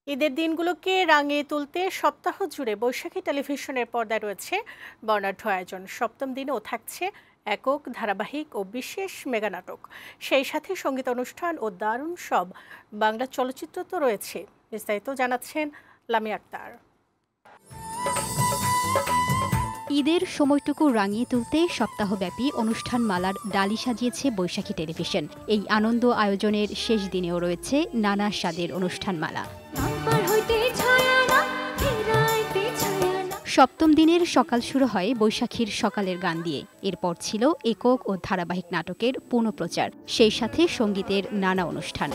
ঈদের দিনগুলোকে রাঙিয়ে তুলতে সপ্তাহ জুড়ে বৈশাখী টেলিভিশনের পর্দায় রয়েছে বর্ণাঢ্য আয়োজন। সপ্তম দিনেও থাকছে একক, ধারাবাহিক ও বিশেষ মেগা নাটক। সেই সাথে সঙ্গীত অনুষ্ঠান ও দারুণ সব বাংলা চলচ্চিত্র তো রয়েছে। বিস্তারিত জানাচ্ছেন লামি আক্তার। ঈদের সময়টুকু রাঙিয়ে তুলতে সপ্তাহব্যাপী অনুষ্ঠানমালার ডালি সাজিয়েছে বৈশাখী টেলিভিশন। এই আনন্দ আয়োজনের শেষ দিনেও রয়েছে নানা স্বাদের অনুষ্ঠানমালা। সপ্তম দিনের সকাল শুরু হয় বৈশাখীর সকালের গান দিয়ে। এরপর ছিল একক ও ধারাবাহিক নাটকের পুনঃপ্রচার, সেই সাথে সঙ্গীতের নানা অনুষ্ঠান।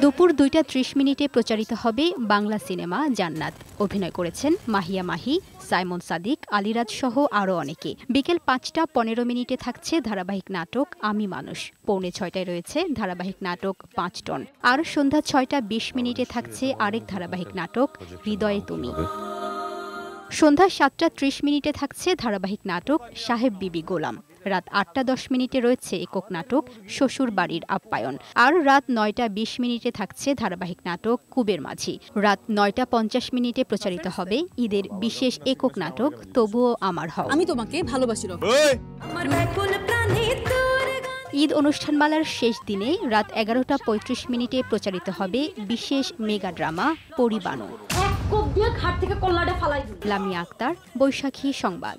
দুপুর 2:30 প্রচারিত হবে বাংলা সিনেমা জান্নাত। অভিনয় করেছেন মাহিয়া মাহি, সাইমন সাদিক, আলিরাজ সহ আরও অনেকে। বিকেল 5:15 থাকছে ধারাবাহিক নাটক আমি মানুষ। 5:45 রয়েছে ধারাবাহিক নাটক 5 টন। আর সন্ধ্যা 6:20 থাকছে আরেক ধারাবাহিক নাটক হৃদয়ে তুমি। সন্ধ্যা 7:30 থাকছে ধারাবাহিক নাটক সাহেব বিবি গোলাম। রাত 8:10 রয়েছে একক নাটক শ্বশুর বাড়ির আপ্যায়ন। আর রাত 9:20 থাকছে ধারাবাহিক নাটক কুবের মাঝি। রাত 9:50 প্রচারিত হবে ঈদের বিশেষ একক নাটক তবুও আমার হও। আমি তোমাকে ভালোবাসি। ঈদ অনুষ্ঠানমালার শেষ দিনে রাত 11:35 প্রচারিত হবে বিশেষ মেগা ড্রামা পরিবাণু। লামিয়া আক্তার, বৈশাখী সংবাদ।